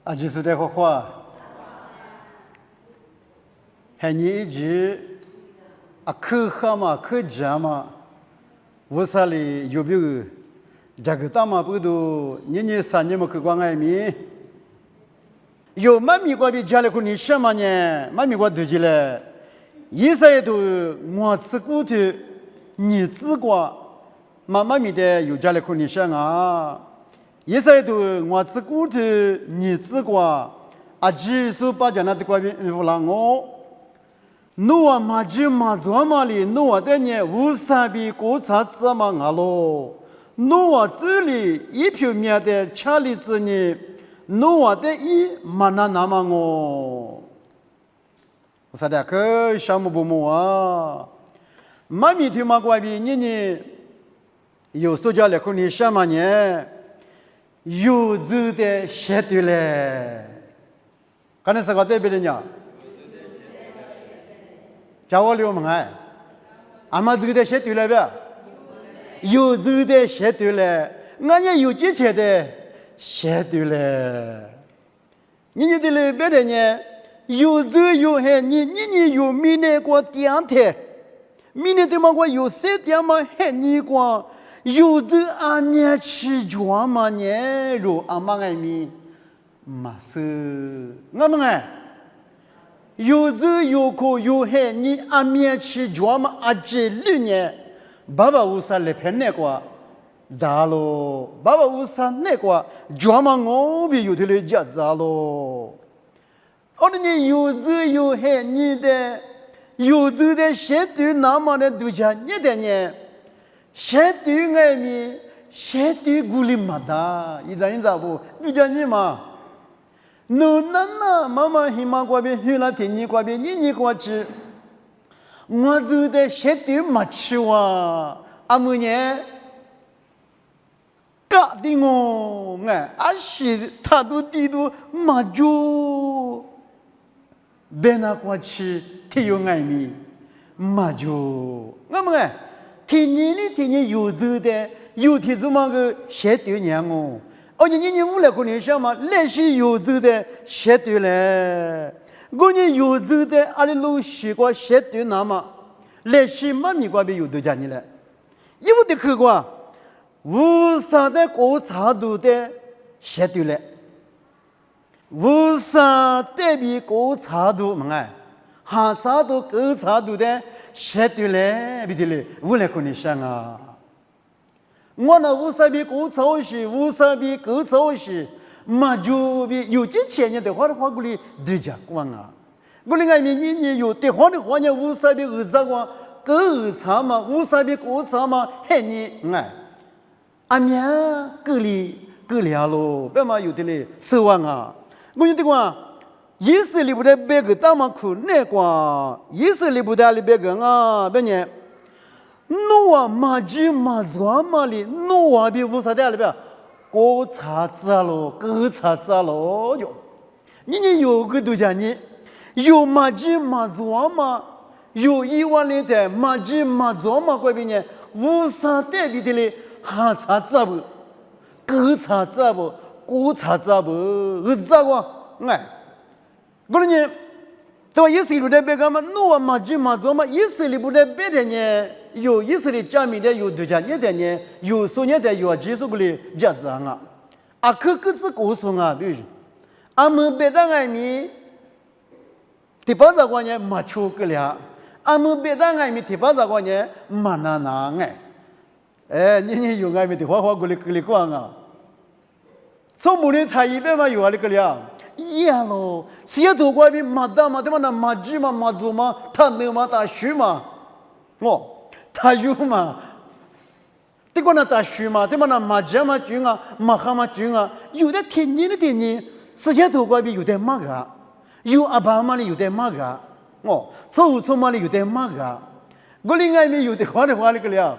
啊，就是这个话，还你一直啊，可喝嘛，可吃嘛，为啥哩？有没有？这个大马不都年三年么去逛爱米？有妈咪过比家里可你什么呢？妈咪过都起来，一岁都我吃骨头，你吃过，妈咪的有家里可你什啊？一岁都我吃骨头，你吃过，啊，几十把家那的过比乌拉我。侬啊，马就马做嘛哩，侬啊的呢，无啥比国产子嘛啊咯。侬啊这里一票面的吃里子呢，侬啊的一嘛那么我。我说的可项目不么啊？妈咪听嘛过比你有时家来可你什么呢？有子的写对嘞，刚才是个对别人讲。叫我流氓哎，俺们这个写对了呗，有这个写对了，俺也有几钱的写对了。你这里别的呢，有这有还你有明年过电台，明年的嘛过有3点嘛还你过，有这俺面吃装嘛呢，如俺们爱米，嘛是俺们哎。有这有苦有害，你阿面吃脚嘛阿这6年，爸爸无啥来骗那个，大咯，爸爸无啥那个，脚嘛我比有的来夹杂咯。我的你有这有害，你的有这的写对那么的都讲你的呢，写对爱米，写对鼓励嘛的，一咋不？都讲你嘛。侬那妈妈希望过边去了天你过边你过去，我做的写对没去哇，阿母呢？搞的我哎，阿是他都地都没就，别那过去挺有爱米，没就，我们哎，天你有做的，有天怎么个写对呢我？而且你无来过年想嘛，那些有走的写对了，我你有走的阿里路西瓜写对那么，那些妈咪瓜比有对家你了，有的客观，无啥的国茶度的写对了，无啥对比国茶度么哎，哈茶度国茶度的写对了，比对了，无来过年想啊。我那无啥比国潮是，无啥比国潮是，嘛就比有几千年的话过来对家光啊！过来外面你有的话呢，无啥比二十光，国潮嘛，无啥比国潮嘛，还你哎，阿面过来咯，别嘛有的嘞奢望啊！我有的话，意思里不得别个大嘛苦那个，意思里不得里别个啊，别呢。侬啊，马就马做嘛哩，侬啊比无啥的了呗，国茶子咯，国茶子咯哟。你有个都讲你，有马就马做嘛，有1万里的马就马做嘛，怪别呢，无啥代表的嘞，哈茶子不，国茶子不，国茶子不，儿子个，哎，过来呢，对吧？意思里不得别个嘛，侬啊马就马做嘛，意思里不得别的呢。有意思的家里的有对家你的呢，有说你的有技术过来价值啊，啊，可自告诉啊，比如，俺们别的爱米，第八十块钱没出个了，俺们别的爱米第八十块钱没拿哎，你有爱米的花过来逛啊，从某年他一边嘛有啊那个了，呀喽，谁都怪比没得嘛，对吧？那没鸡嘛，没猪嘛，他能嘛打树嘛，哦。他有嘛？这个那大树嘛，对嘛？那马家嘛种啊，马哈嘛种啊，有的天年，世界头怪比有的马个，有阿爸嘛里有的马个，哦，错嘛里有的马个，我另外面有的花那个了，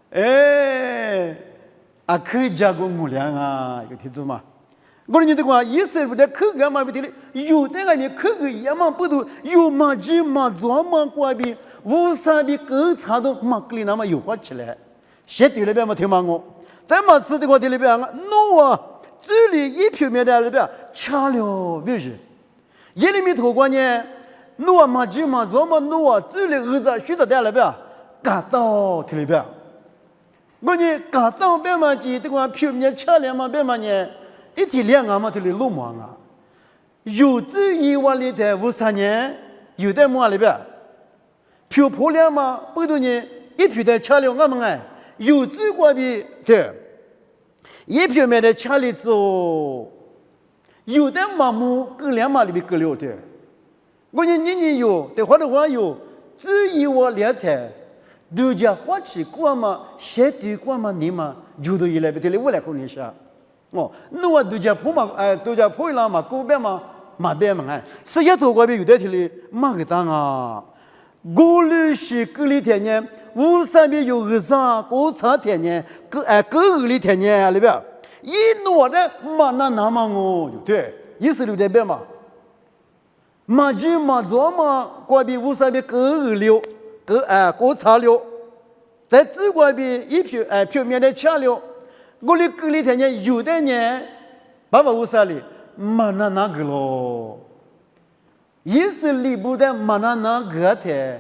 哎，啊可以加工木量啊，有听住嘛？我你的话，意思不得口感嘛不得了，有的个你口个也嘛不多，有马鸡马做嘛怪比。无啥比狗茶都马里那么有话起来，写对了别么听嘛我，再么吃的话对了别啊，侬啊，这里一票面的里边差了表示，一里面头关呢，诺嘛就嘛做嘛诺，这里儿子学的在里边，干到这里边。我呢干到边嘛记这个票面差了嘛边嘛呢，一天两个嘛这里落忙啊，有这一万里的53年，有的么里边，票破了嘛，不多呢，一票的差了我们哎，有这个比对。一票面的差里之后，有的麻木跟两码里边隔了的，我你有，对或者话有，只有我两台，都叫花起过嘛，写对过嘛，你嘛，就都一来不对了，我来跟你说，哦，那我都叫破嘛，都叫破了嘛，过边嘛，马边嘛，世界头过边有的天里，马个当啊，过了是隔里天呢。53边有个啥，过长天呢？隔里天呢里边，一诺的嘛那么我对，意思留在边嘛。嘛就嘛做嘛，过边53边隔了，过长了，在这过边一票面的差了，我的隔里天呢有的呢，853里嘛那个咯，意思里不的嘛那个的，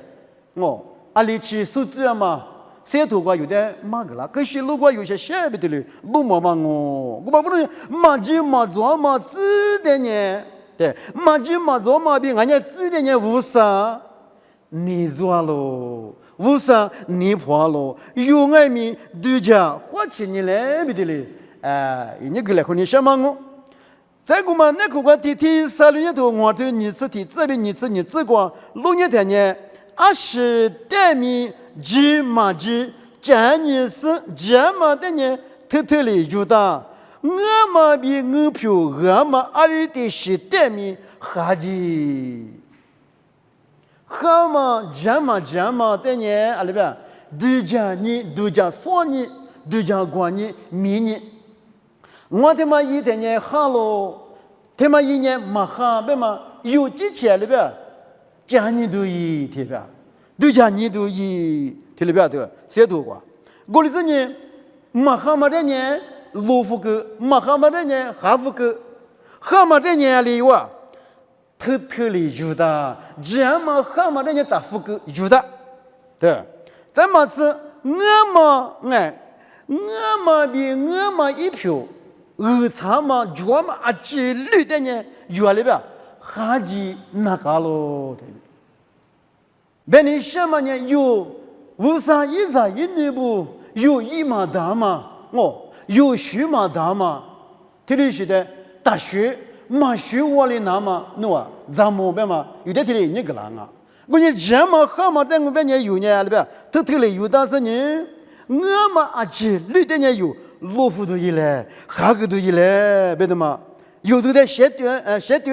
哦。阿里去数字嘛，谁头瓜有的嘛个啦，可是如果有些写不得了，不嘛我把不能嘛就嘛做嘛知的呢，对，嘛就嘛做嘛比人家知的呢无啥，你做咯，无啥你破咯，有爱咪对家花钱你来不得了，你个来和你想嘛我。再个嘛，那个话天36年头，我对你是天这边你只管6年天呢。20代米几嘛几，今年是这么的呢，偷偷的有的，我嘛比我票，我嘛20代米哈的，哈嘛这么的呢，阿里边，都讲说你，都讲管你，迷你，我他妈一天呢哈喽，他妈一年嘛哈，别嘛有几钱里边。家你都一对吧？对家你都一对了吧？对吧？谁多过？我的这呢，马哈马的呢，罗夫哥，马哈马的呢，哈夫哥，哈马的呢里哇，偷偷的有的，这样嘛哈马的呢大夫哥有的，对。咱嘛是我嘛比我嘛一票，长嘛脚嘛几绿的呢，有了吧？哈吉那个咯，别你什么呢？有53一在一内部有一嘛大嘛，有许嘛大嘛，特别是的大学嘛学我的那嘛，咱们别嘛有的特别那个人啊，我你这么好嘛，但我别呢有呢，对吧？特别有的是呢，我嘛几绿的呢有，罗夫都一来，哈个都一来，别的嘛。有的写对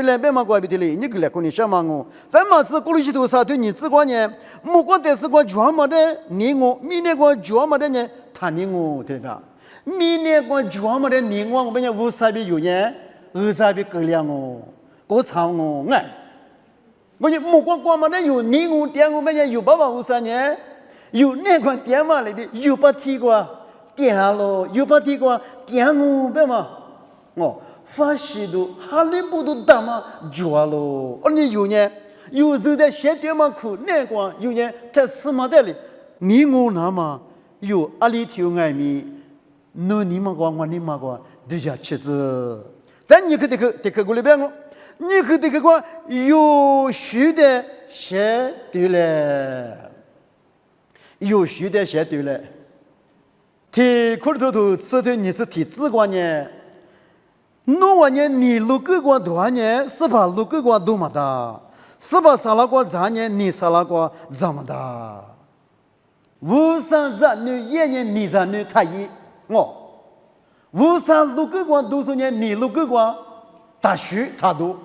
了，别嘛怪不得嘞，你个来跟你想嘛我，咱嘛是过了许多啥对你只管呢，莫管的是个专门的你我，明年个专门的呢，他你我对吧？明年个专门的你我们呢50比有呢，20比够了我，够长我哎，我就莫管专门的有你我点我们呢有853年，有那个点嘛里边有把提过点咯，有把提过点我别嘛，发现都哈利波特大嘛抓咯，你有呢？有时在写点嘛苦，那个有呢，在什么的里，你我那嘛有阿里条爱米，你嘛个我你嘛个，都叫妻子。咱你可得过来边个，你可得个有序的写对了，有序的写对了。提苦头吃的你是提自管呢？弄完年你录个过多少年？是把录个过多么大？是把杀了过啥年？你杀了过这么大？53子女一年你子女他一53录个过多少年？你录个过大学他多。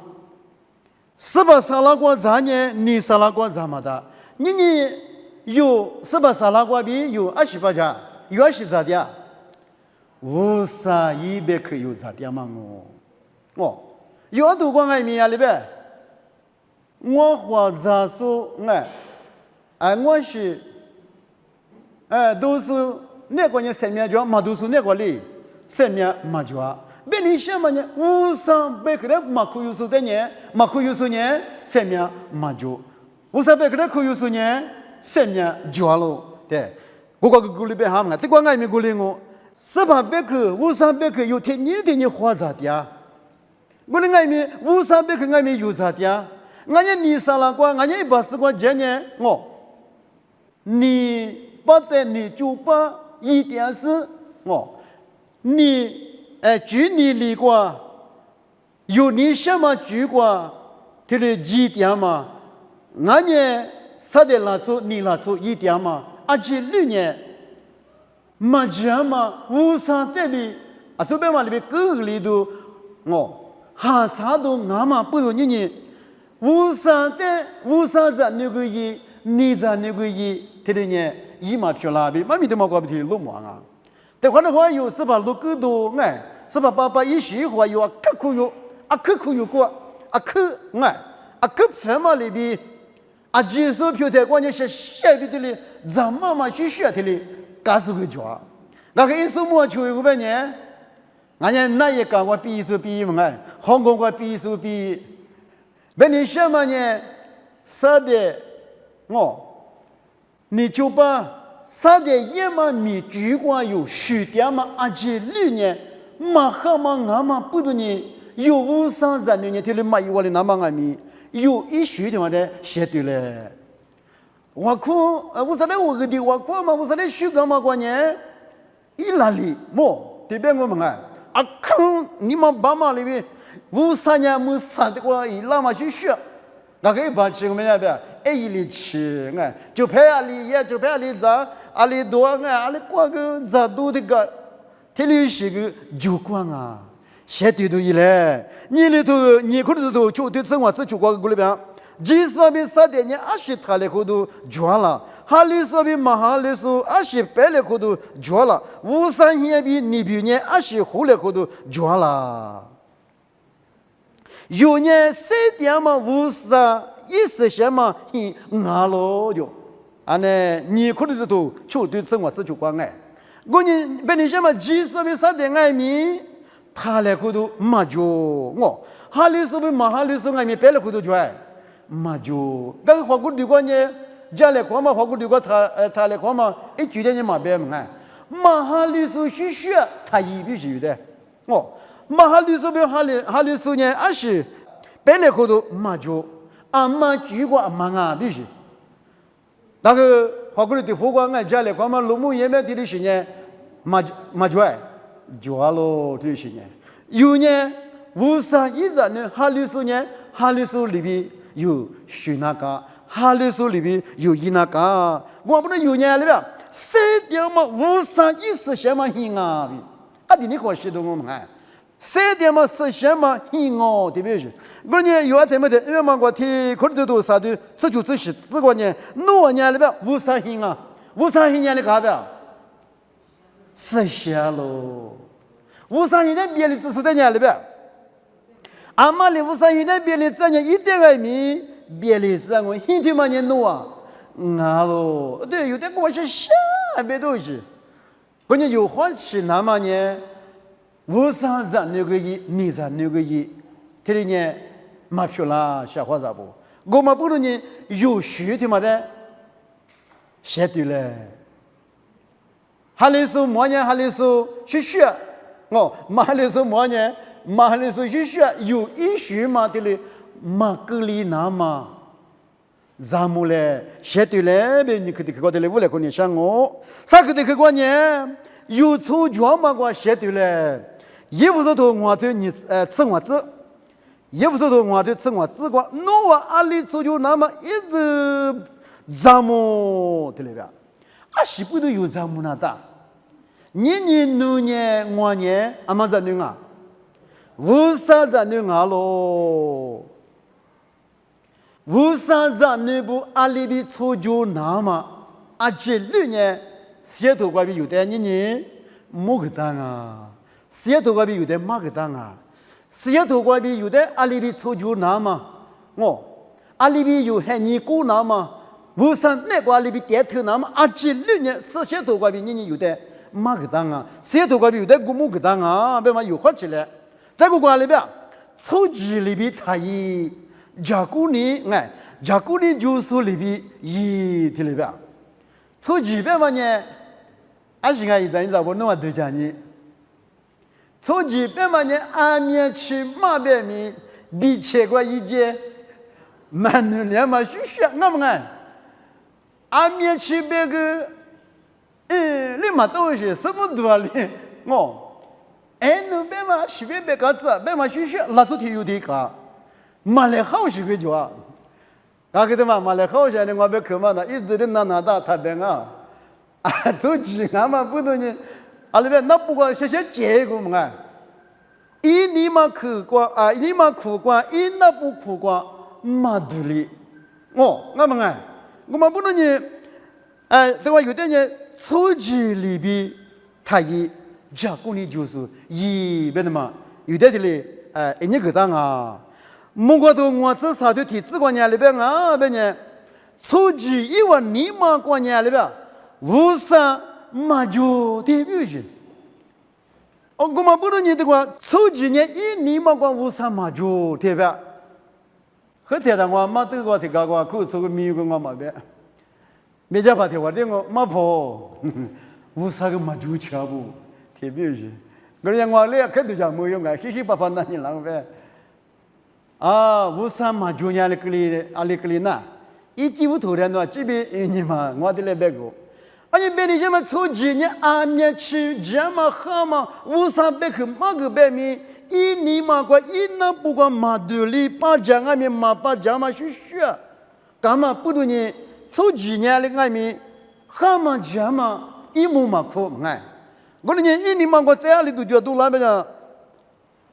是把杀了过啥年？你杀了过这么大？你有是把杀了过比有28家，有20家的。5100可有咋点嘛有多光爱米啊里边，我或者说我是都是那个人生命叫嘛都是那个里生命嘛叫别你什么呢？无上别个的马库有数的呢？马库有数呢？什么马就？无上别个的库有数呢？什么就了？对，我个鼓励别哈嘛，这个俺没鼓励我。十八别个，无上别个有天你花咋的呀？我的俺没无上别个俺没有咋的呀？俺也你上了过，俺也把时光节呢我，你不得你就把一点是我，你。举你离过，有你什么举过？他的几点嘛？俺呢，啥的拉出你拉出一点嘛？而且六年，嘛这嘛无上对比，啊，这边嘛里边各个里头，哈啥都俺嘛不如你，无上的无上在那个一，你在那个一，他的呢，一嘛漂亮比，嘛没得嘛搞不提路嘛啊。แต่คนเราอยู่สบายลูกดูไงสบายป้าป้าอีสีหัวอยู่ก็คุยอยู่คุยอยู่ก็คือไงคือเสมาลีบีจีสุพิวเทกว่าเนี่ยเสียไปทีเลยจำมาเสียทีเลยก็是个จ้าแล้วก็อีสุมัวช่วยกูไปเนี่ยงั้นเนี่ยนั่นยังการว่าปีสุปีมั้งไงฮ่องกงว่าปีสุปีเป็นนี่เชื่อมั้ยเนี่ยสะเด你就把啥的也嘛米主管有虚点嘛，而且六年嘛和嘛俺嘛不多年有无上人年天里嘛有我的那么俺米有一虚的嘛的写对了。我看我说的我个的我看嘛我说的虚干嘛关呢？一哪里么？这边我们看你们爸妈里边无上年没上的话一那么去学，那个一般情况下边。一里吃哎，就拍阿里也就拍阿里咋，阿里多哎，阿里光个咋多的个，这里是个就光啊，写对对嘞，你里头你可能头就对生活这就光个里边，几十比啥的你20他来后头赚了，哈里说比马哈里说20来后头赚了，无三也比你比年20后来后头赚了，有年3点嘛无三。意思什么？俺咯就，呢，你可能是都就对生活这就关爱。我你别你什么几十比啥的爱米，他来可都嘛就我，哈里说比嘛哈里说爱米别来可都就爱，嘛就。那个华国的关呢，家来看嘛，华国的关他来看嘛，一举点你嘛别么爱，嘛哈里说学学他一必须的，嘛哈里说比哈里说呢20，别来可都嘛就。俺们举过俺们啊，必须。那个华国的佛光俺家里，我们龙母也没地的时间，嘛就爱，就咯这些年。有年无上一直呢，哈里说呢，哈里说里边有许那个，哈里说里边有伊那个，我不能有年里边，谁点嘛无上一时什么hin啊？的你可识得我们哎。谁点嘛是什么hin哦？对不对？我呢有什么的？因为嘛我听可能都啥的，这就这些这个呢，诺年里边无上hin啊，无上hin年的干的，实现喽。无上hin年别的知识在年里边，俺妈的无上hin年别的这年一点爱米，别的是我hin天嘛年诺啊，喽，对，有点我是想别东西，我呢有欢喜那么呢。无上人那个一，你人那个一，这里呢，马票啦，小伙子不，我们不如呢有学的嘛的，写对了。哈里说么呢？哈里说去学，马哈里说么呢？马哈里说去学，有一学嘛的嘞，马格里那嘛，咱们嘞写对了，别你可得搞的嘞，我来跟你讲我，啥个的去过呢？有错觉嘛，我写对了。也不是说我对你吃我子，也不是说我对吃我子光，那我阿里做就那么一直咱们对了吧？是不都有咱们那的？年我年，阿妈在那啊，无上在那啊喽，无上在那不阿里比做就那么，这6年写头关于有的你没个当啊。写头关闭有的马个当啊，写头关闭有的阿里比抽就拿嘛，阿里比有海尼股拿嘛，无上那个阿里比点头拿嘛，这6年是写头关闭你有的马个当啊，谁头个有的古木个当啊，别嘛有好起来。这个关里边，手机里边他一加古尼哎，加古尼就是里边一的里边，手机边嘛呢，俺是俺一阵子我弄完都讲你，手机边嘛呢，俺面去马边面比切过一节，蛮努力嘛，学学那么俺，俺面去别个。你嘛都是什么多哩？我，你别嘛随便别个子，别嘛学学，那就挺有的个。马来好学个就啊，俺给他嘛马来好学的，我别看嘛的，一直的拿到他边啊，都几俺嘛不懂呢，那边那不管学结果嘛，一你嘛苦瓜啊，你嘛苦瓜，一那不苦瓜，马肚里，我们我们不懂呢，对吧？有的人。手机里边，他一加工的就是一边的嘛，有的这里你个当啊，莫过头我这啥都提这个年里边啊，边呢，手机一万你嘛过年里边，无啥嘛就代表性。我们不能你的话，手机呢一你嘛过无啥嘛就代表，和台上我嘛这个提高过，可是个没有个我嘛别。没家话题，我的我马婆，无啥个马就吃不，特别是，我讲我俩看都讲没用啊，稀稀巴巴那你浪费，无啥马就伢哩个哩阿哩个哩呐，一几乎头人喏，这边你嘛，我的来别个，你别你什么手机呢？面去这么好嘛，无啥别去马个别米，一你嘛过一那不管马肚里把家俺们马把家嘛去学，干嘛不懂呢？手机呢？里外面，蛤蟆、蛤蟆一模嘛苦哎！我那年一年嘛，我在家里都觉得那边的，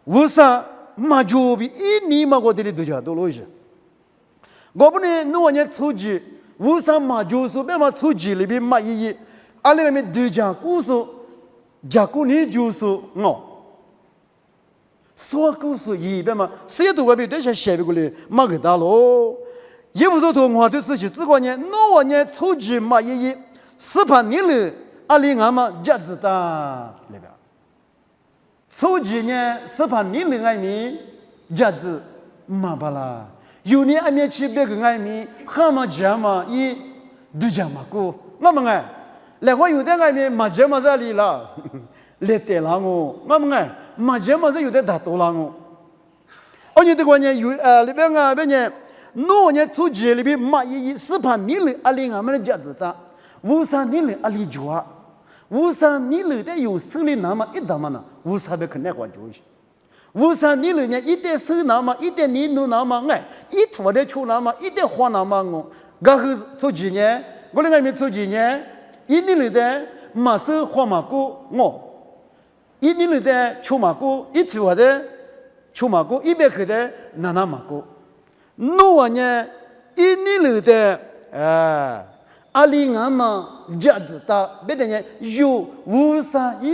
为啥嘛就比一年嘛我这里都觉得多些？我不能弄年手机，为啥嘛就是别嘛手机里边嘛一，阿里面都讲故事，讲故事就是我，说故事一边嘛，谁都外边这些写不过来，嘛给打喽。也不说同我的事情，这个呢，那呢，手机嘛一18年了，阿里俺们价值大那个，手机呢18年了，俺们价值嘛巴拉，有年俺们去别个俺们，蛤蟆家嘛一都讲嘛过，我们来话有的俺们嘛家嘛在里了，来带了我们嘛家嘛在有的打多了我，你这个呢有里边呢。那年手机里边买18年了，阿里俺们的价值大，53年了阿里抓，53年了的有手里那么一打嘛呢，53别可能管就是，53年了呢一点手那么一点年弄那么一拖的出那么一点花那么我，刚个手机呢，我那边手机呢，一年了的马手花嘛过我，一年了的出嘛过，一拖的出嘛过，100克的拿嘛过。那呢，一年了的阿里俺们价值大，别的呢有53一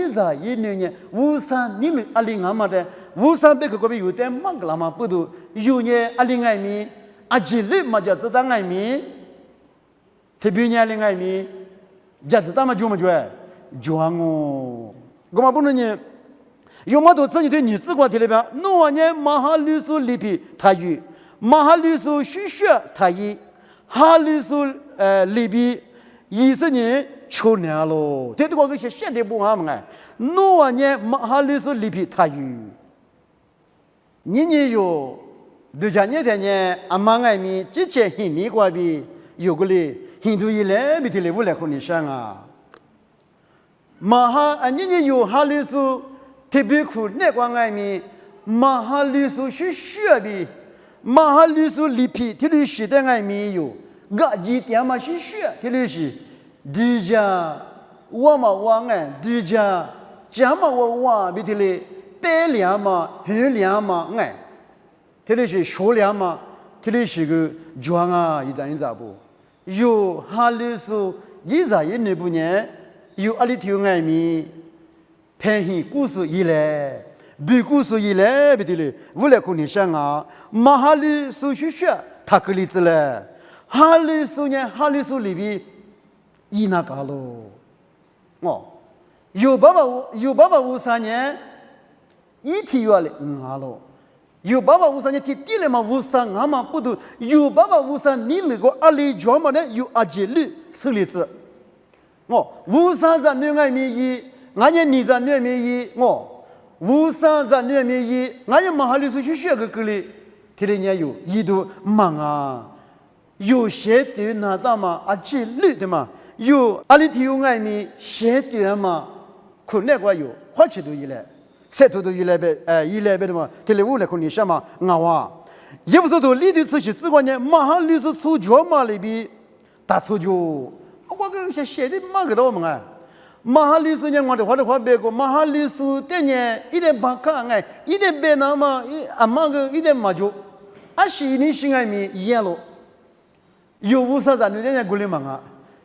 年呢53年了阿里俺们的53别个个别有点忙个了嘛不都有呢阿里俺们阿吉里嘛价值大俺们，特别呢阿里俺们价值大嘛就我嘛不能呢，有嘛多自己对你自个体里边，那呢马哈律师里边他有。马哈律师学学他一，哈律师里边20年出年了，这个是现代不好嘛？那年马哈律师里边他有，你有，对家年的呢，阿妈爱咪之前很年过比有个哩，很多一来比的嘞，我来和你想啊，马哈你有哈律师特别苦，那个爱咪马哈律师学学比。马哈律师里皮，这里是的俺没有，我一点嘛是学，这里是地家，我嘛我地家，家嘛我比这里百两嘛，1两嘛这里是数量嘛，这里是个庄啊，一咋不？有哈律师一咋一那不呢？有阿里头俺没，偏向故事一来。别故事一来别的嘞，我来跟你讲啊，马哈律师学他个例子嘞，哈律师呢，哈律师里边一那个喽，有爸爸无三年，一天月嘞了。有爸爸无三年地了嘛无三俺嘛不都有爸爸无三你那个阿里专门的有阿姐里手里子，无三在两岸面一，俺也你在两面一，无三在两面一，俺也马哈里是去学个里，天天也有一都忙啊，有些的那大嘛阿姐里的嘛，有阿里体有岸面些的嘛。可那个有，花起都一来，晒头都一来呗，一来呗的嘛，天来屋来可你什么俺哇，也不说都里头出去，只管呢，马哈律师出脚嘛里边打出脚，我跟些写的嘛个多嘛啊，马哈律师呢，我的话别个，马哈律师的呢，一点不看哎，一点别那么，阿妈个一点嘛就，阿是你心里面一样咯，有无啥子人家过来嘛啊，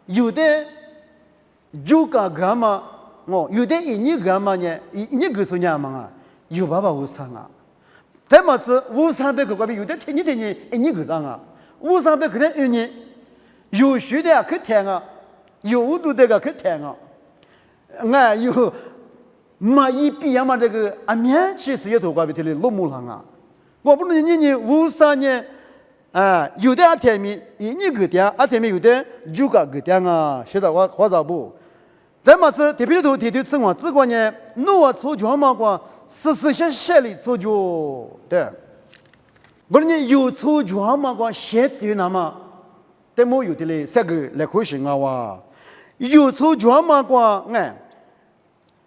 有的就干嘛。有的一个嘛呢，一个是伢嘛啊，有爸爸无三啊，再么是无三百个边有的天天一个张啊，无三百可能一年，有学的可听啊，有读的个可听啊，俺有嘛一比呀嘛这个啊面其实也头瓜边头的落木上啊，我不能你无三年啊，有的阿天米一个点，阿天米有的九个点啊，现在我话咋不？再么子特别头吃我只管呢，我出脚嘛光时些写里出脚对，不然呢有出脚嘛光写的那么，但没有的嘞，这个来可行啊哇，有出脚嘛光哎，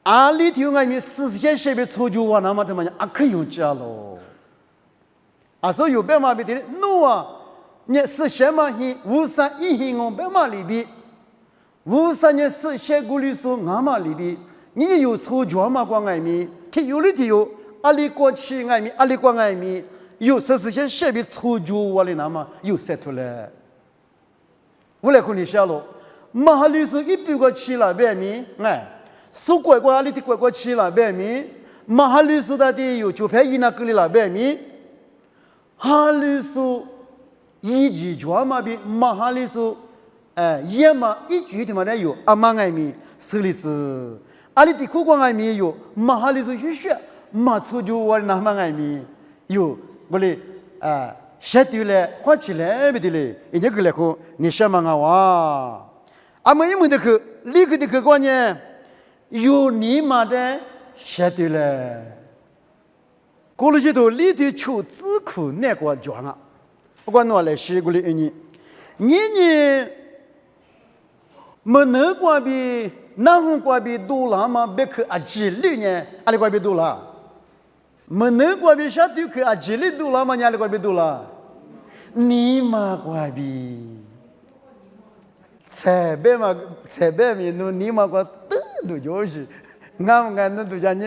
阿里头俺们时些写的出脚哇那么他妈啊可用家喽，啊所以有办法别的，你是什么你无三一行我办法里边。无三年是写过律师俺嘛里边，你有出脚嘛光爱咪，他有的有，阿里过去爱咪，阿里过爱咪，有些写的出脚我的那么有写出来，我来跟你说了，马哈律师一百个去了白咪，哎，苏乖乖阿里的乖乖去了白咪，马哈律师的有就派一那个里了白咪，哈律师一句脚嘛比马哈律师。也嘛一句他妈的有阿妈爱米手里子，阿里的苦瓜爱米有，马哈里是去学，马出就我那么爱米有，我嘞写对了，画起来不对嘞，人家过来说你什么啊哇，阿们因为这个立刻的客观呢，有你妈的写对了，过了些头里头出自苦那个讲啊，不管我来写过来你没能过比，南方过比多了嘛？别去阿吉里呢，阿里过比多了。没能过比下头去阿吉里多了嘛？你阿里过比多了。你嘛过比，才别米努你嘛过都就是，俺那都讲你，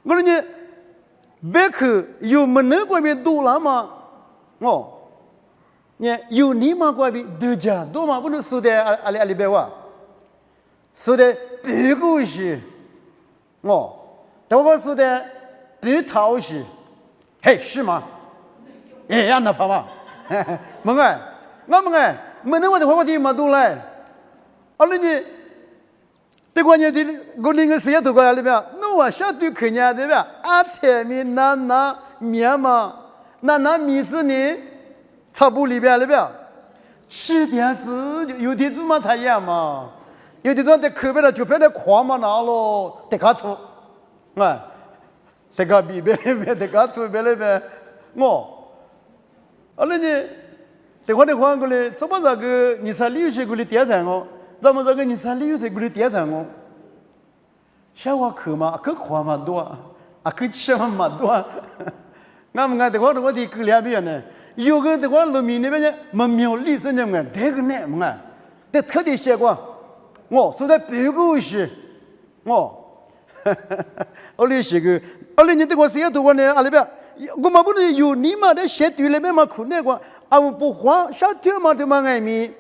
我说你别去有没能过比多了嘛？有你嘛过比都讲多嘛不能说的阿里白话，说的别个是，但我说的别讨是，嘿是吗？哎呀那怕嘛，门哎，我们哎，没能我的话题嘛多来，阿里呢，这关键的我那个时间都过来了没有？那我下对看见对吧？阿天米那面嘛，那米是呢？差不里边了不要，吃点子有点子嘛，他也嘛，有的人在口边了就别在狂嘛拿咯，得卡吐，得卡比别得卡吐别了呗，阿那呢，得话过来，怎么这个你啥理由去过来点赞我？怎么这个你啥理由去过来点赞我？小话口嘛，口狂嘛多，口吃嘛多，俺得话的够两边呢。有个的话，农民那边呢，没苗历史那么这个呢嘛，这特地写过，说的别个是，我来写个，你这个写图呢，阿里边，我们不能有你嘛的写对了边嘛苦那个，我不花下天嘛的嘛爱米，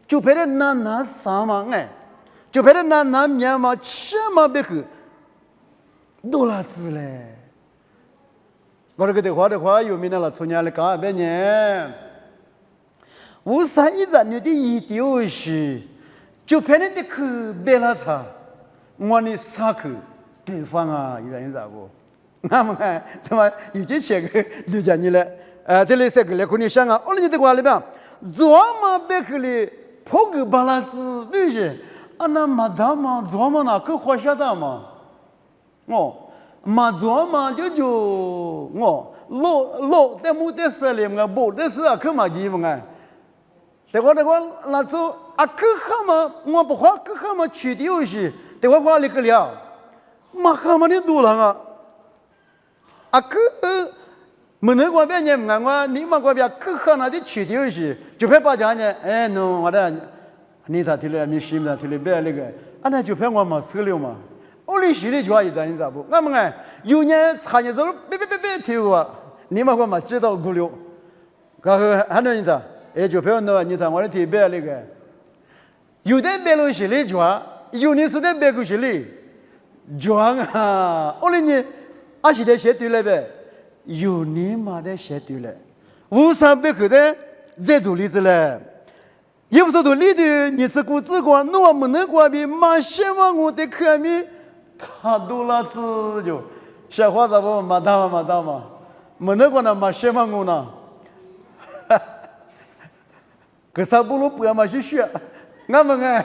就陪着那啥嘛哎，就陪着那面嘛吃嘛别个，多啦子嘞。我这个的话有名的了，从年来干别年，无三一战略的一丢是，就偏的去别了他，我的啥去对方啊，有人咋不？那么看，他妈有些些个都讲你了，这里些个来可你想啊，我你这话里边，做嘛别去哩，破个巴拉子，对不对？啊那嘛他嘛做嘛那可好晓得嘛？嘛做嘛就老แต่มูแต่เสลียมงะบ่แต่สะคือมาจีมงะแต่ว่าล่ะzoอะคือข้ามางัวบ่ฮะคือข้ามา取的有些แต่ว่า话里个了嘛ข้ามานี่ดูละงะอะคือมันนึกว่าเป็นยังไงว่านี่มันก็แบบคือข้าน่ะที่取的有些就别把讲呢no 我的你他提了你心的提了别那个啊那就别我嘛死了嘛我哩心里就话一咱咋不我们哎有年参加走别提我你们我嘛知道过了刚才很多人他就别那你他我的提别那个有的别了心里就话有你说的别个心里就啊我哩你啊是的写对了呗有你嘛的写对了无啥别个的这种例子了有时候里头你自顾自过我们能过比马希望我的客米他多了自就小伙子不嘛大嘛没能过那马希望我呢可啥不如不要嘛去学我们哎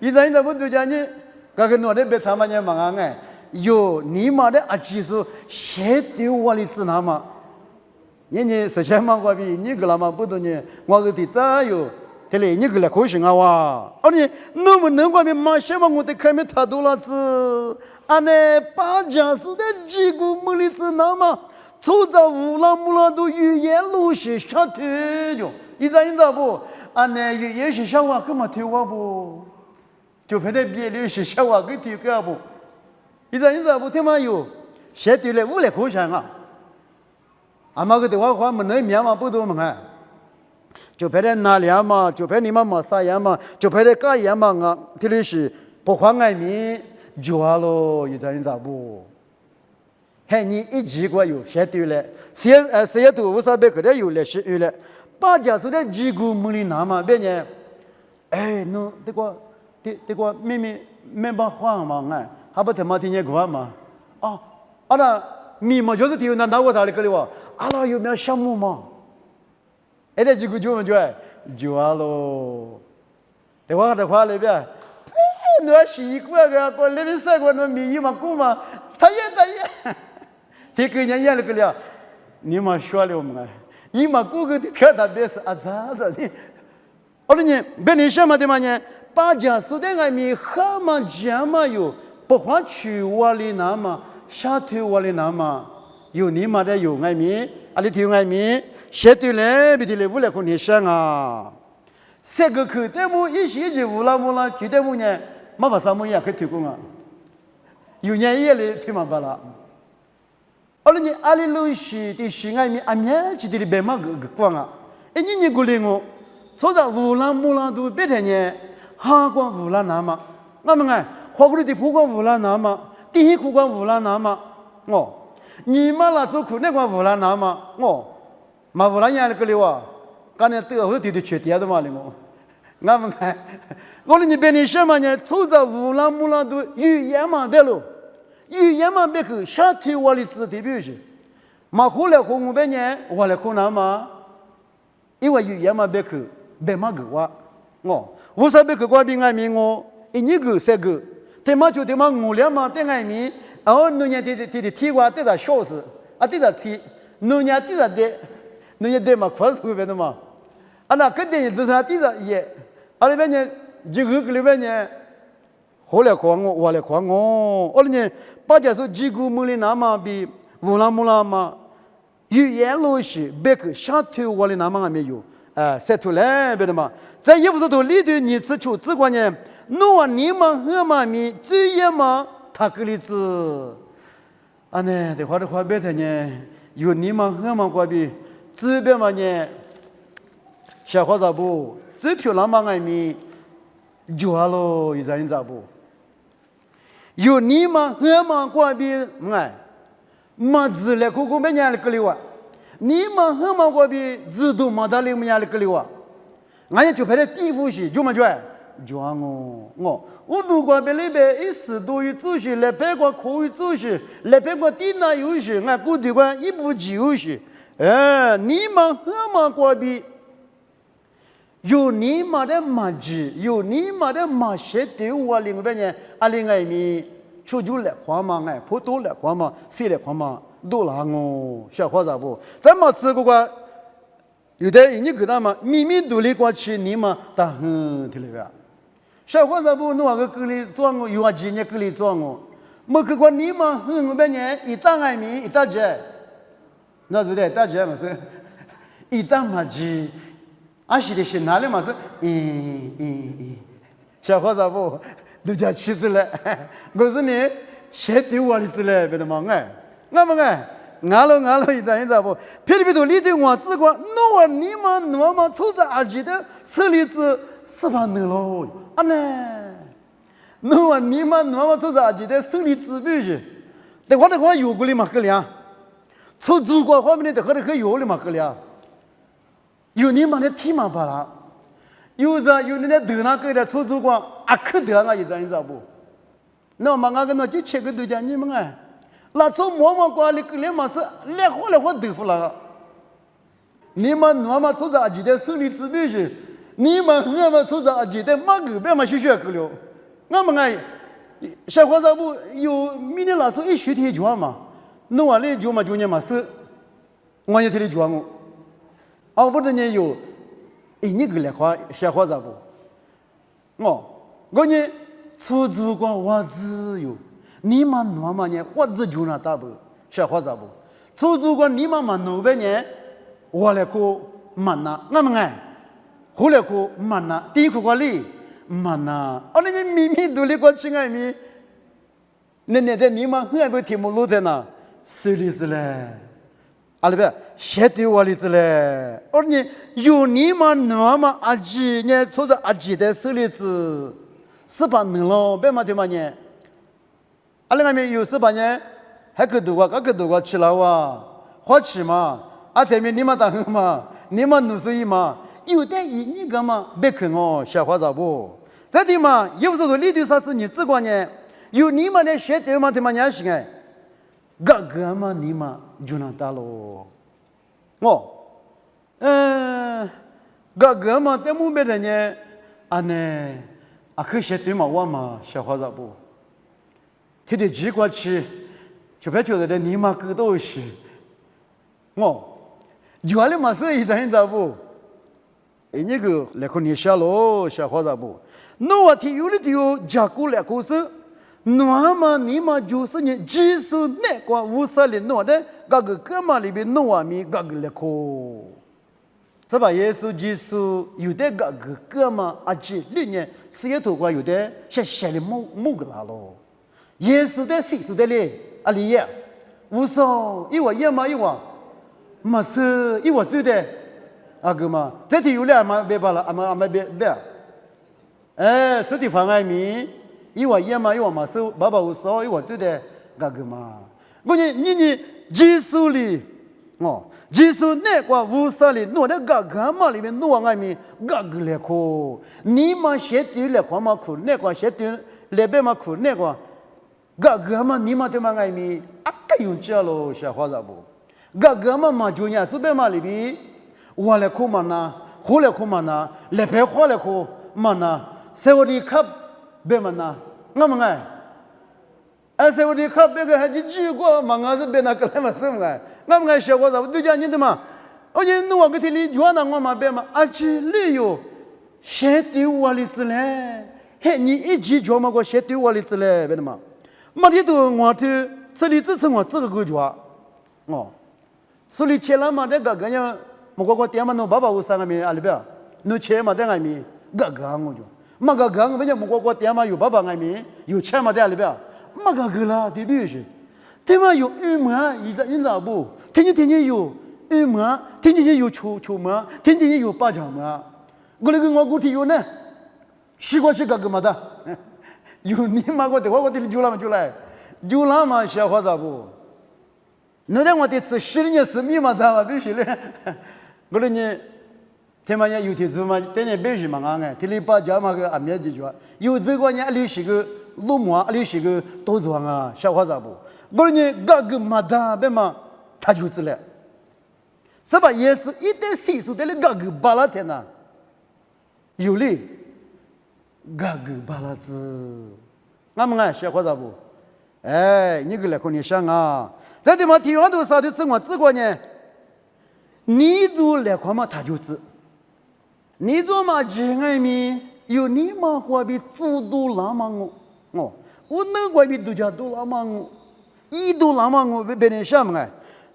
一咱这不都讲你刚才我的别他妈呢嘛哎有你妈的啊其实写对我的字那嘛你实现嘛过比你个了嘛不懂呢我个的咋有这里你个了可行啊哇哦你能不能过比马希望我的客米他多了字啊那把家是的几个么的字那嘛走在乌拉木拉都语言路是下推就一咋不啊那语言是小娃干嘛推我不就偏得别的是小娃给推个不一咋不听嘛有写对了我来可想啊阿妈个的话没能面嘛不多嘛哎就偏得哪里嘛就偏你嘛啥样嘛就偏得干样嘛啊这里是不换爱米就好了一咋不还你一直过有写对了写都无啥别个的有了写有了把家说的几个么里拿嘛别呢哎喏这个没把话嘛哎还不他妈听见过嘛啊那米嘛就是听那我哪里个了哇啊那有没有项目嘛哎这几个就好了这话里边那习惯个那边晒过那米嘛够嘛他也这个人也那个了你嘛说了嘛你嘛顾个的特别是啊咋的我说你别你什么的嘛呢把家是的爱米蛤蟆家嘛有不花去我里那嘛下推我里那嘛有你嘛的有爱米啊你听爱米写对了别的了无来跟你想啊这个可得么一些就无啦觉得么呢嘛把什么也可以推广啊有年也来推嘛巴拉而你阿里路西的西爱米阿面记得别嘛个光啊哎你过来我说到无啦木啦都别的呢哈光无啦那嘛我们哎花过的不光无啦那嘛第一苦光无啦那嘛你嘛啦做苦那光无啦那嘛嘛无啦伢那个了哇刚才对我对缺点的嘛了我们哎我你别你什么呢说到无啦木啦都语言嘛别了语言嘛别个下推我的字的表示嘛后来我们呢我来可能嘛因为语言嘛别个别嘛个我啥别个我比爱米我一个三个他妈就他妈我俩嘛对爱米然后农业的提我对他小事啊对他提农业对他的农业对嘛快速别的嘛啊那肯定就是他对他也啊那边呢这个里边呢后来看我来看我呢把家说几个么里那么比乌拉木拉嘛语言路是别个下头我的那么还没有写出来别的嘛在衣服头里头你吃出只管呢侬你们和嘛咪这样嘛他个例子啊呢的话别的呢有你们和嘛过比这边嘛呢小伙子不这漂亮嘛爱咪就好了一人咋不有你们和嘛过比哎嘛字来姑没伢来个里哇你们和嘛过比字都嘛大里没伢来个里哇俺也就拍的地府是就嘛就装我如果别里边一时多于自己，来别个可以自己，来别个地那有些，俺估计个一步就些，你们和嘛过比，有你们的马子，有你们的马些对我另外呢，另外面出去来看嘛，普通来看嘛，谁来看嘛，都拿我小伙子不，咱们这个。有的人家给他们秘密独立过去，你们打听听了个，小伙子不弄个给你做我，有几年给你做我，没去过你们我们呢一打外面一打劫，那是的打劫嘛是，一打嘛去，是的是哪里嘛是，小伙子不都叫去子了，我是呢谁对我的子了，别的嘛我们俺了一张不，偏偏都离对我自个，我你们出着阿吉的手里子是吧？能喽？呢？我你们出着阿吉的手里子必须，但我有过的嘛个俩，出祖国方面的和有的嘛个俩，有你们的天嘛巴拉，有你的头那个的出祖国可得一张不？那么俺跟那就切个都讲你们那从摸过来个连嘛是来活豆腐了，你们出着阿吉的手里子必须，你们出着阿吉的马狗别嘛学去了，我们小伙子不有明年老师一学天教嘛，弄完了教嘛就嘛是，我也天天教我，不是呢有，你个来话小伙子不，我呢出租过我自由。你们呢？我只就那大不小伙子不，出租过你们弄半年，我来过慢呐，我们后来过慢呐，第一个过来慢呐，那你秘密独立过去咪，那在你们还不题目录在哪？谁里子嘞？里边写对我里子嘞？你有你们阿吉呢？出着阿吉的手里子，是把能了，别嘛对嘛呢？另外面有时把呢，还可多个吃了哇，好吃嘛？前面你们打哼嘛，你们弄生意嘛？有的你干嘛别看小伙子不？这地嘛，有时候你对啥子你只管呢？有你们的学对嘛对嘛年轻个嘛你们就能打喽。个嘛在目边的呢，可学对嘛我嘛小伙子不？他的几过去，就别觉得你妈狗都是，原来嘛是一张不，那个来看你下喽，小伙子不，那我听有的有讲过来故事，那么你妈就是你技术那个50年弄的，个嘛里边弄米个来看，是吧？耶稣技术有的个嘛里面事业头瓜有的写的木个啦喽。耶稣的谁是的嘞？里耶，无所一我一嘛一我，嘛是一我对的，个嘛，这题有俩嘛别把了，别，实际方案米，一我一嘛一我嘛是爸爸无所一我对的，个嘛，我你基础里，基础那个50里弄的个嘛里面弄外面个来苦，你嘛写对来看嘛苦，那个写对来边嘛苦那个。个嘛你嘛对嘛爱咪可用着喽小伙子不？个嘛就伢是别嘛里边，我来哭嘛呐，后来哭嘛呐，来别花来哭嘛呐，谁我的卡别嘛呐，我们谁我的卡别个还是几个嘛，我是别那个来嘛是么我们小伙子都讲你的嘛，你弄我个天里就那我嘛别嘛，且理由写对我的字嘞，你一直叫嘛个写对我的字嘞，别的嘛。没得多，我的这里只是我这个家，所以钱了嘛，这个人，我点嘛，侬爸爸有3个米，里边，侬钱嘛在外面，我就，没个我们家我点嘛有爸爸外面，有钱嘛在里边，没个啦，对不对？对嘛有1毛，你知道不？天天有1毛，天天有球毛，天天有8角毛，我那个我估计有呢，西瓜是个嘛的。有你妈我的话我的就那么小伙子不？那让我的吃10年是密码的嘛必须的。我说你他们有的子嘛，等你别是嘛安个，这里把家嘛个阿面解决，有这个呢，阿里是个路马，阿里是个多装啊，小伙子不，我呢个个马达别嘛，他就是了，是吧？也是一点岁数的那个巴拉天呐，有哩，个巴拉子，俺们啊，小伙子不，哎，你个来看你想啊，这地方提完多少的生活这个呢？你做来看嘛，他就是。你做嘛只爱咪有你嘛过比做多拉嘛我那过比度假多拉嘛我一多拉嘛我别人想嘛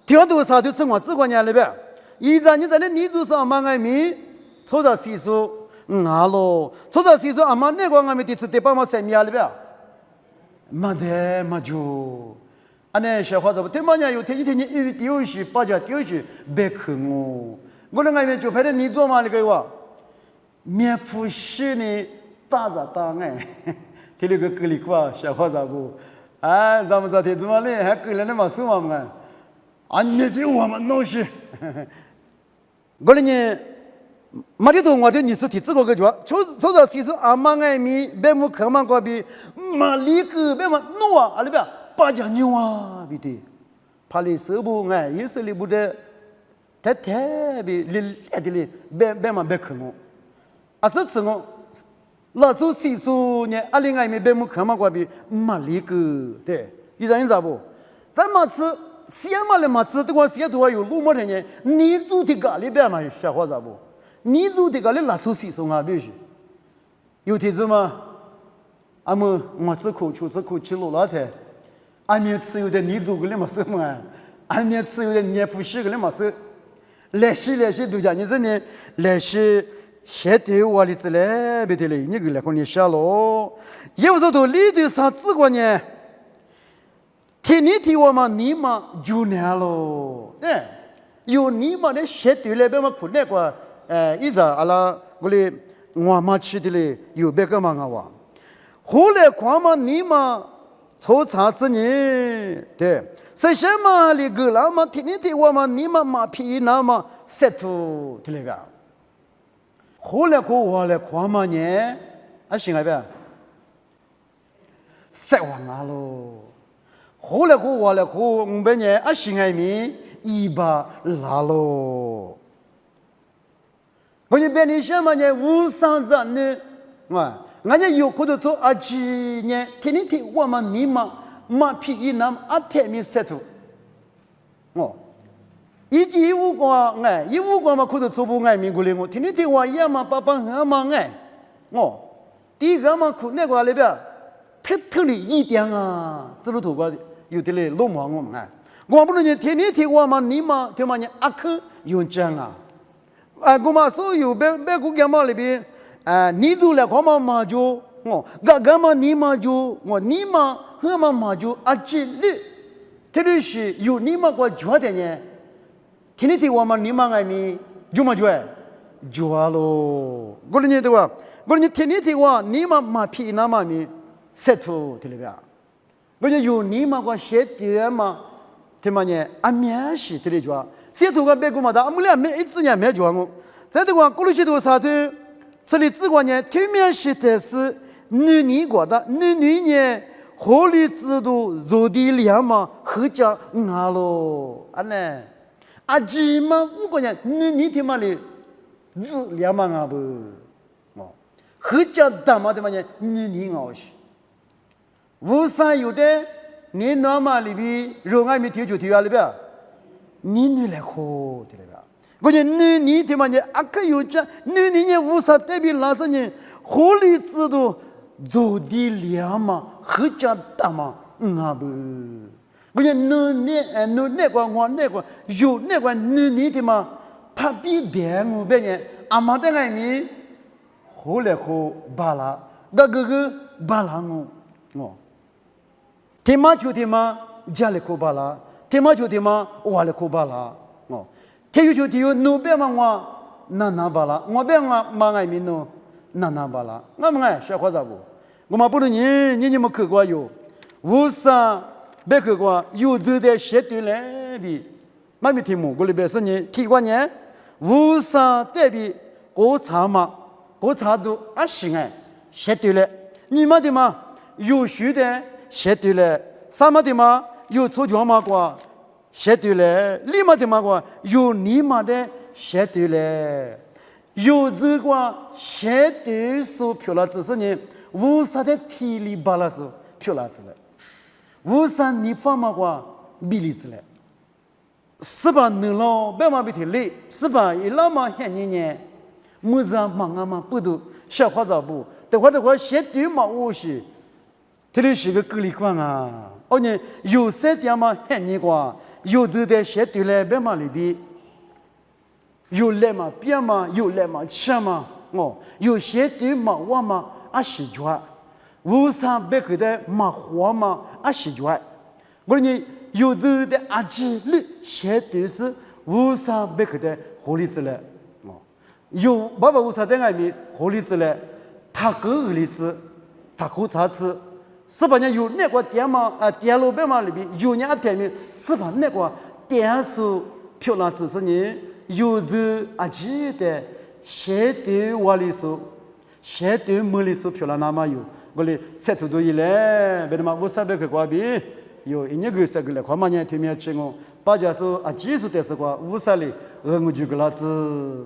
听多少就生活这个年里边一在你在那你做啥嘛爱咪抽着洗漱好咯抽着洗漱阿妈那个俺们第次得帮忙洗米里边没得嘛就安尼小伙子听嘛呢有天你一丢是把家丢是别去我那俺们就拍的你做嘛那个话面铺西呢，大着大哎，听那个格里瓜小伙子不？哎，咱们这天怎么嘞？还格了那么什么嘛？啊，你这我们弄些，我呢，马里头我的你是提这个叫，抽着其实阿妈爱米，别么可嘛个比，马里个别么弄啊，阿里边八家牛啊，比的，怕你手不哎，也是里不得，太比里的里，别么别可我。啊，这次我老早岁数呢，阿里爱没别么看嘛，过比马里个对，有人咋不？咱马吃西安嘛的马吃，这个西安头有路么的呢？你做的咖喱边嘛，小伙子不？你做的咖喱老早岁数啊，必须有天子嘛，俺们马吃苦，秋吃苦，吃路老太，俺们吃有的你做个哩嘛什么？俺们吃有的你不洗个哩嘛是？来洗都讲你这呢，来洗。现在我的子嘞，别的嘞，你个来看你下喽。有时候里头啥子个呢？天你提我嘛，你嘛就难喽。哎，有你嘛的现在嘞，别嘛苦那个，一直阿拉我嘞我嘛吃的嘞，有别个嘛我。后来看嘛，你嘛抽查是呢，对，是什么哩个啦嘛？天你提我嘛，你嘛皮那嘛塞土的那个。后来可我来看嘛呢，啊行啊呗，失望啊喽。后来可我来看我们呢，啊行啊咪一把拉喽。我们别人想嘛呢，无上子呢，俺家有可能做阿几呢，天天我们你嘛皮一那啊天咪塞土，一季一五光哎，一五光嘛可能做不爱民国嘞我，天天我也嘛爸爸俺嘛哎，第一个嘛可那个里边，特的一点啊，这都土瓜有的嘞落毛我们哎，我不能呢天天我嘛你嘛天嘛呢阿克用讲啊，我嘛所有别个干嘛里边，你做了干嘛就干嘛你嘛就你嘛干嘛就阿几哩，特别是有你嘛个觉得呢。天天我们你妈爱咪就嘛就咯，我呢对吧？我呢天天我你妈皮那嘛咪塞土对了吧？我呢有你妈个写的嘛，他妈呢阿面是对了着，写土个别个嘛的，我们俩没一直也没着我，在这个过了许多啥子，这里这个呢天面写的是女国的，女呢合理制度做的两嘛合家咯，安呢。阿姐嘛，我讲呢，你听嘛哩，字两嘛啊不，合家大嘛的嘛呢，你熬去，无啥有的，你那嘛里边，肉爱没丢就丢啊里边，你来喝的了吧？我讲你听嘛呢，阿个有讲，你呢无啥代表哪些人，合理制度做的两嘛，合家大嘛，啊不。我讲那个我那个有那个你的嘛，怕比点我别人阿妈的爱你，后来可巴拉，那个巴拉我，天马就天马，家里可巴拉，天马就天马，我里可巴拉，天有就天有，你别嘛我那巴拉，我别嘛爱你喏，那巴拉，我们爱小伙子不，我们不能你们去过有，无啥。别个个有的写对来比，妈咪题目我里边是你提过呢，无啥代表国茶嘛，国茶都啊行哎，写对了。你们的嘛有学的写对了，什么的嘛有出家嘛过写对了，你们的嘛过有你们的写对了，有这个写对是漂亮，只是呢无啥的体力巴拉是漂亮子了，无啥你放嘛过比例子了。是吧？能了，别嘛别提累，是吧？一老嘛很年年，么子忙啊嘛不都小花早不？等会写对嘛我是，这里是个隔离关啊。哦呢，有些点嘛很年瓜，有这的写对了，别嘛里边，有来嘛变嘛，有来嘛吃嘛，哦，有写对嘛我嘛啊习惯，无啥别个的嘛活嘛啊习惯，我呢。有的的阿基律写的是无啥别个的合理子了，哦，有爸爸无啥在外面合理子了，他个合理子，他可查子，是吧？有那个点嘛点路边嘛里边有人点面，是吧？那个点数漂亮只是呢，有的阿基的写的我里说，写的么里说漂亮那么有，我哩写图都一来，别的嘛无啥别个瓜比。有一年个啥个来，快嘛年天面吃我，把家说啊，技术的是个，无啥哩，我就个老子。